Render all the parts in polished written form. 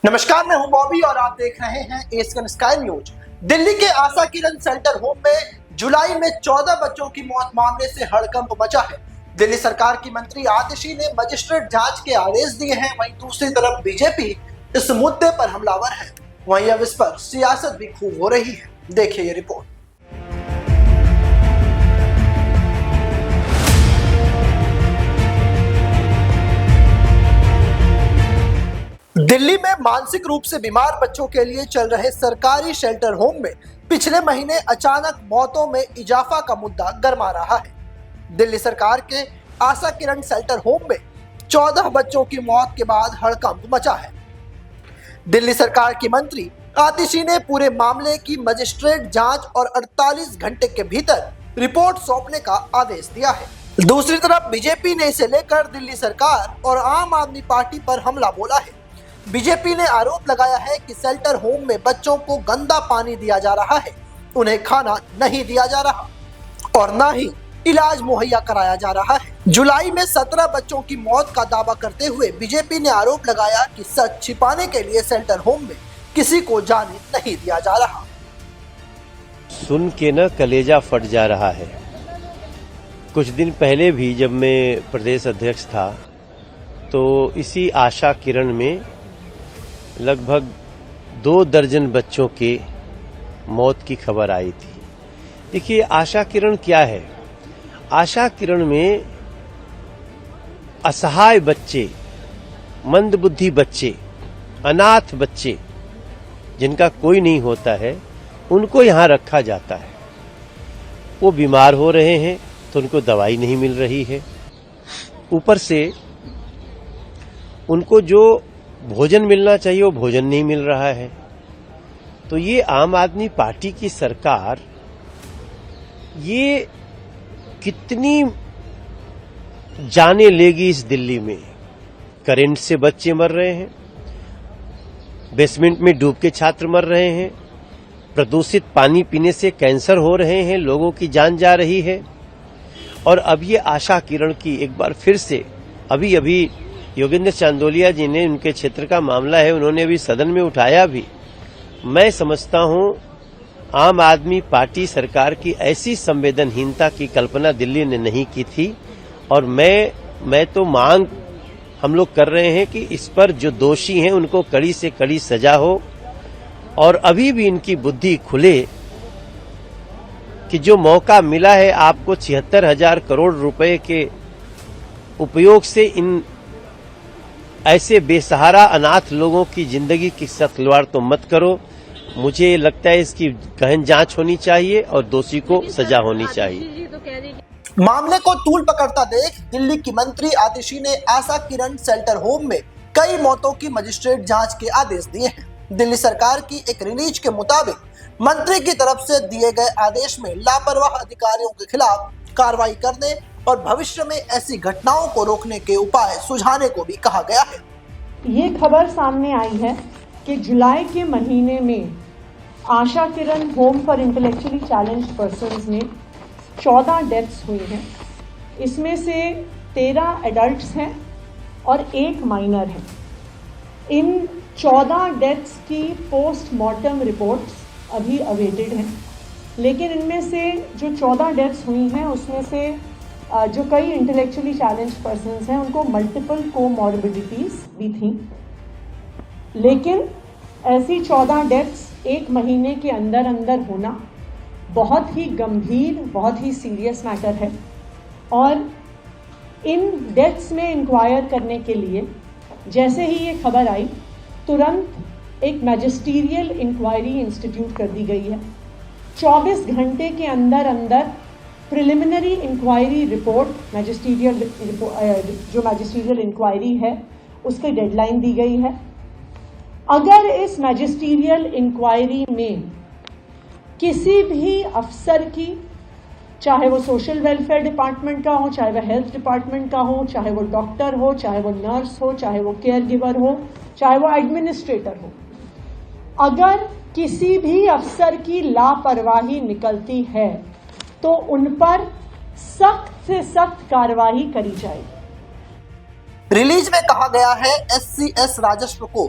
नमस्कार, मैं हूं बॉबी और आप देख रहे हैं एसकन स्काई न्यूज। दिल्ली के आशा किरण सेंटर होम में जुलाई में 14 बच्चों की मौत मामले से हड़कंप मचा है। दिल्ली सरकार की मंत्री आतिशी ने मजिस्ट्रेट जांच के आदेश दिए हैं। वहीं दूसरी तरफ बीजेपी इस मुद्दे पर हमलावर है। वहीं अब इस पर सियासत भी खूब हो रही है। देखिए ये रिपोर्ट। दिल्ली में मानसिक रूप से बीमार बच्चों के लिए चल रहे सरकारी शेल्टर होम में पिछले महीने अचानक मौतों में इजाफा का मुद्दा गरमा रहा है। दिल्ली सरकार के आशा किरण शेल्टर होम में 14 बच्चों की मौत के बाद हड़कंप मचा है। दिल्ली सरकार की मंत्री आतिशी ने पूरे मामले की मजिस्ट्रेट जांच और 48 घंटे के भीतर रिपोर्ट सौंपने का आदेश दिया है। दूसरी तरफ बीजेपी ने इसे लेकर दिल्ली सरकार और आम आदमी पार्टी पर हमला बोला है। बीजेपी ने आरोप लगाया है कि शेल्टर होम में बच्चों को गंदा पानी दिया जा रहा है, उन्हें खाना नहीं दिया जा रहा और न ही इलाज मुहैया कराया जा रहा है। जुलाई में 17 बच्चों की मौत का दावा करते हुए बीजेपी ने आरोप लगाया कि सच छिपाने के लिए शेल्टर होम में किसी को जाने नहीं दिया जा रहा। सुन के न कलेजा फट जा रहा है। कुछ दिन पहले भी जब मैं प्रदेश अध्यक्ष था तो इसी आशा किरण में लगभग 2 दर्जन बच्चों के मौत की खबर आई थी। देखिए, आशा किरण क्या है? आशा किरण में असहाय बच्चे, मंदबुद्धि बच्चे, अनाथ बच्चे जिनका कोई नहीं होता है, उनको यहाँ रखा जाता है। वो बीमार हो रहे हैं तो उनको दवाई नहीं मिल रही है, ऊपर से उनको जो भोजन मिलना चाहिए वो भोजन नहीं मिल रहा है। तो ये आम आदमी पार्टी की सरकार ये कितनी जाने लेगी इस दिल्ली में? करंट से बच्चे मर रहे हैं, बेसमेंट में डूब के छात्र मर रहे हैं, प्रदूषित पानी पीने से कैंसर हो रहे हैं, लोगों की जान जा रही है। और अब ये आशा किरण की एक बार फिर से अभी योगेंद्र चांदोलिया जी ने, उनके क्षेत्र का मामला है, उन्होंने अभी सदन में उठाया भी। मैं समझता हूं आम आदमी पार्टी सरकार की ऐसी संवेदनहीनता की कल्पना दिल्ली ने नहीं की थी। और मैं तो मांग हम लोग कर रहे हैं कि इस पर जो दोषी हैं उनको कड़ी से कड़ी सजा हो और अभी भी इनकी बुद्धि खुले कि जो मौका मिला है आपको 76,000 करोड़ रुपए के उपयोग से इन ऐसे बेसहारा अनाथ लोगों की जिंदगी की साथ खिलवाड़ तो मत करो। मुझे लगता है इसकी गहन जांच होनी चाहिए और दोषी को सजा होनी चाहिए। मामले को तूल पकड़ता देख दिल्ली की मंत्री आतिशी ने आशा किरण शेल्टर होम में कई मौतों की मजिस्ट्रेट जांच के आदेश दिए हैं। दिल्ली सरकार की एक रिलीज के मुताबिक मंत्री की तरफ से दिए गए आदेश में लापरवाह अधिकारियों के खिलाफ कार्रवाई करने और भविष्य में ऐसी घटनाओं को रोकने के उपाय सुझाने को भी कहा गया है। ये खबर सामने आई है कि जुलाई के महीने में Asha Kiran home for intellectually challenged persons में 14 डेथ्स हुई हैं। इसमें से 13 एडल्ट्स हैं और 1 माइनर है। इन 14 डेथ्स की पोस्टमार्टम रिपोर्ट्स अभी अवेटेड हैं, लेकिन इनमें से जो 14 डेथ्स हुई हैं उसमें से जो कई इंटेलेक्चुअली चैलेंज पर्सन्स हैं उनको मल्टीपल कोमॉर्बिडिटीज़ भी थी। लेकिन ऐसी 14 डेथ्स 1 महीने के अंदर होना बहुत ही गंभीर, बहुत ही सीरियस मैटर है। और इन डेथ्स में इंक्वायर करने के लिए जैसे ही ये खबर आई तुरंत एक मैजिस्टीरियल इंक्वायरी इंस्टीट्यूट कर दी गई है। 24 घंटे के अंदर प्रिलिमिनरी इंक्वायरी रिपोर्ट जो मैजिस्टीरियल इंक्वायरी है उसकी डेडलाइन दी गई है। अगर इस मैजिस्टीरियल इंक्वायरी में किसी भी अफसर की, चाहे वो सोशल वेलफेयर डिपार्टमेंट का हो, चाहे वो हेल्थ डिपार्टमेंट का हो, चाहे वो डॉक्टर हो, चाहे वो नर्स हो, चाहे वो केयर गिवर हो, चाहे वो एडमिनिस्ट्रेटर हो, अगर किसी भी अफसर की लापरवाही निकलती है तो उन पर सख्त से सख्त कार्रवाई करी जाएगी। रिलीज में कहा गया है SCS राजस्व को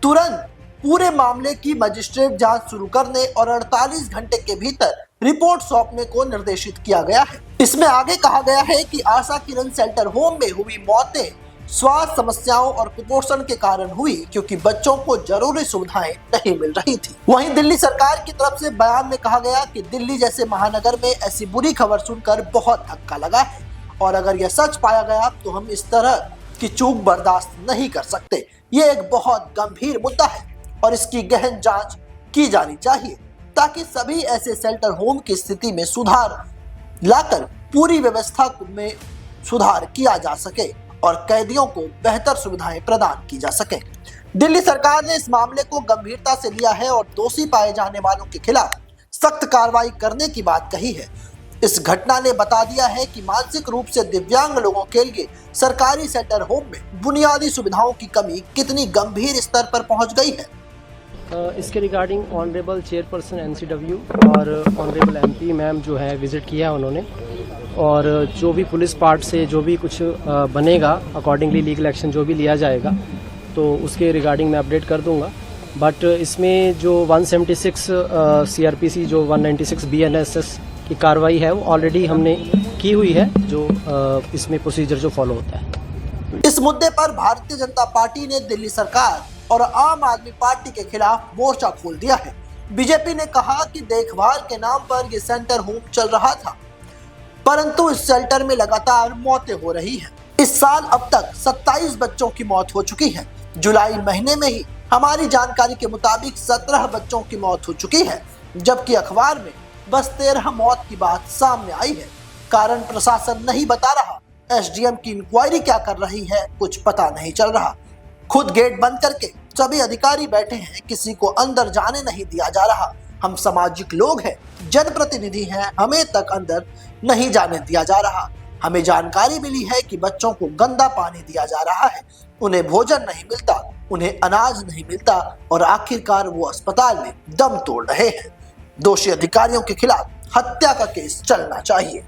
तुरंत पूरे मामले की मजिस्ट्रेट जांच शुरू करने और 48 घंटे के भीतर रिपोर्ट सौंपने को निर्देशित किया गया है। इसमें आगे कहा गया है कि आशा किरण शेल्टर होम में हुई मौतें स्वास्थ्य समस्याओं और कुपोषण के कारण हुई, क्योंकि बच्चों को जरूरी सुविधाएं नहीं मिल रही थी। वहीं दिल्ली सरकार की तरफ से बयान में कहा गया कि दिल्ली जैसे महानगर में ऐसी बुरी खबर सुनकर बहुत धक्का लगा है और अगर यह सच पाया गया तो हम इस तरह की चूक बर्दाश्त नहीं कर सकते। ये एक बहुत गंभीर मुद्दा है और इसकी गहन जांच की जानी चाहिए ताकि सभी ऐसे शेल्टर होम की स्थिति में सुधार लाकर पूरी व्यवस्था में सुधार किया जा सके और कैदियों को बेहतर सुविधाएं प्रदान की जा सके। दिल्ली सरकार ने इस मामले को गंभीरता से लिया है और दोषी पाए जाने वालों के खिलाफ सख्त कार्रवाई करने की बात कही है। इस घटना ने बता दिया है कि मानसिक रूप से दिव्यांग लोगों के लिए सरकारी शेल्टर होम में बुनियादी सुविधाओं की कमी कितनी गंभीर स्तर पर पहुंच गई है। इसके रिगार्डिंग ऑनरेबल चेयरपर्सन एनसीडब्ल्यू और ऑनरेबल एमपी मैम जो है विजिट किया उन्होंने, और जो भी पुलिस पार्ट से जो भी कुछ बनेगा अकॉर्डिंगली लीगल एक्शन जो भी लिया जाएगा तो उसके रिगार्डिंग मैं अपडेट कर दूंगा। बट इसमें जो 176 सीआरपीसी जो 196 बीएनएसएस की कार्रवाई है वो ऑलरेडी हमने की हुई है, जो इसमें प्रोसीजर जो फॉलो होता है। इस मुद्दे पर भारतीय जनता पार्टी ने दिल्ली सरकार और आम आदमी पार्टी के खिलाफ मोर्चा खोल दिया है। बीजेपी ने कहा कि देखभाल के नाम पर ये सेंटर होम चल रहा था, परंतु इस शेल्टर में लगातार मौतें हो रही हैं। इस साल अब तक 27 बच्चों की मौत हो चुकी है। जुलाई महीने में ही हमारी जानकारी के मुताबिक 17 बच्चों की मौत हो चुकी है, जबकि अखबार में बस 13 मौत की बात सामने आई है। कारण प्रशासन नहीं बता रहा, एसडीएम की इंक्वायरी क्या कर रही है कुछ पता नहीं चल रहा। खुद गेट बंद करके सभी अधिकारी बैठे हैं, किसी को अंदर जाने नहीं दिया जा रहा। हम सामाजिक लोग हैं, जनप्रतिनिधि हैं, हमें तक अंदर नहीं जाने दिया जा रहा। हमें जानकारी मिली है कि बच्चों को गंदा पानी दिया जा रहा है, उन्हें भोजन नहीं मिलता, उन्हें अनाज नहीं मिलता और आखिरकार वो अस्पताल में दम तोड़ रहे हैं। दोषी अधिकारियों के खिलाफ हत्या का केस चलना चाहिए।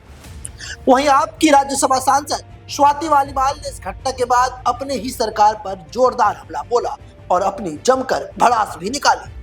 वहीं आपकी राज्यसभा सांसद स्वाति वालीवाल ने इस घटना के बाद अपने ही सरकार पर जोरदार हमला बोला और अपनी जमकर भड़ास भी निकाली।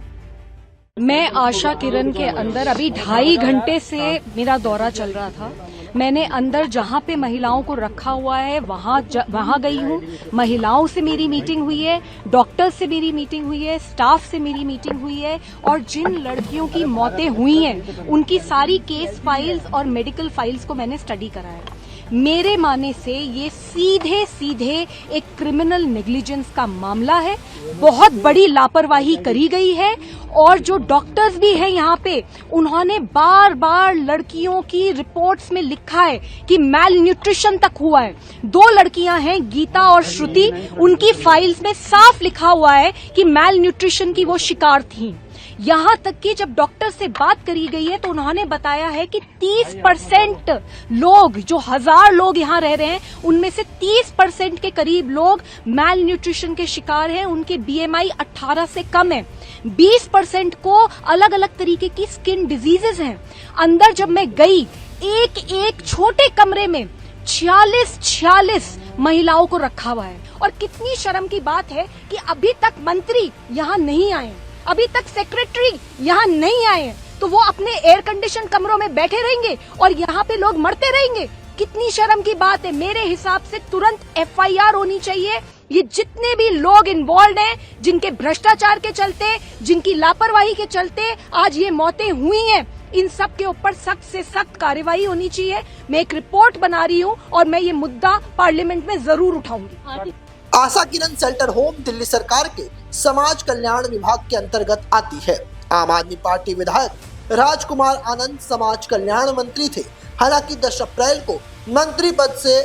मैं आशा किरण के अंदर अभी 2.5 घंटे से मेरा दौरा चल रहा था। मैंने अंदर जहां पे महिलाओं को रखा हुआ है वहां गई हूं। महिलाओं से मेरी मीटिंग हुई है, डॉक्टर से मेरी मीटिंग हुई है, स्टाफ से मेरी मीटिंग हुई है और जिन लड़कियों की मौतें हुई हैं उनकी सारी केस फाइल्स और मेडिकल फाइल्स को मैंने स्टडी करा है। मेरे मानने से ये सीधे सीधे एक क्रिमिनल नेग्लिजेंस का मामला है। बहुत बड़ी लापरवाही करी गई है और जो डॉक्टर्स भी हैं यहाँ पे उन्होंने बार बार लड़कियों की रिपोर्ट्स में लिखा है कि मैल न्यूट्रिशन तक हुआ है। 2 लड़कियां हैं गीता और श्रुति, उनकी फाइल्स में साफ लिखा हुआ है कि मैल न्यूट्रिशन की वो शिकार थीं। यहाँ तक कि जब डॉक्टर से बात करी गई है तो उन्होंने बताया है कि 30% लोग, जो 1000 लोग यहाँ रह रहे हैं उनमें से 30% के करीब लोग मैल न्यूट्रिशन के शिकार हैं। उनके बीएमआई 18 से कम है। 20% को अलग अलग तरीके की स्किन डिजीजेस हैं। अंदर जब मैं गई, एक छोटे कमरे में 46 महिलाओं को रखा हुआ है। और कितनी शर्म की बात है कि अभी तक मंत्री यहाँ नहीं आए, अभी तक सेक्रेटरी यहाँ नहीं आए, तो वो अपने एयर कंडीशन कमरों में बैठे रहेंगे और यहाँ पे लोग मरते रहेंगे। कितनी शर्म की बात है। मेरे हिसाब से तुरंत एफआईआर होनी चाहिए। ये जितने भी लोग इन्वॉल्व हैं, जिनके भ्रष्टाचार के चलते, जिनकी लापरवाही के चलते आज ये मौतें हुई हैं, इन सब के ऊपर सख्त से सख्त कार्रवाई होनी चाहिए। मैं एक रिपोर्ट बना रही हूँ और मैं ये मुद्दा पार्लियामेंट में जरूर उठाऊंगी। आशा किरण शेल्टर होम दिल्ली सरकार के समाज कल्याण विभाग के अंतर्गत आती है। आम आदमी पार्टी विधायक राजकुमार आनंद समाज कल्याण मंत्री थे। हालांकि 10 अप्रैल को मंत्री पद से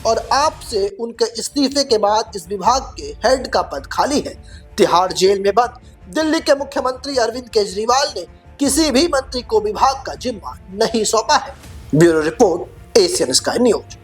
और आप से उनके इस्तीफे के बाद इस विभाग के हेड का पद खाली है। तिहाड़ जेल में बंद दिल्ली के मुख्यमंत्री अरविंद केजरीवाल ने किसी भी मंत्री को विभाग का जिम्मा नहीं सौंपा है। Bureau report, Asian sky news.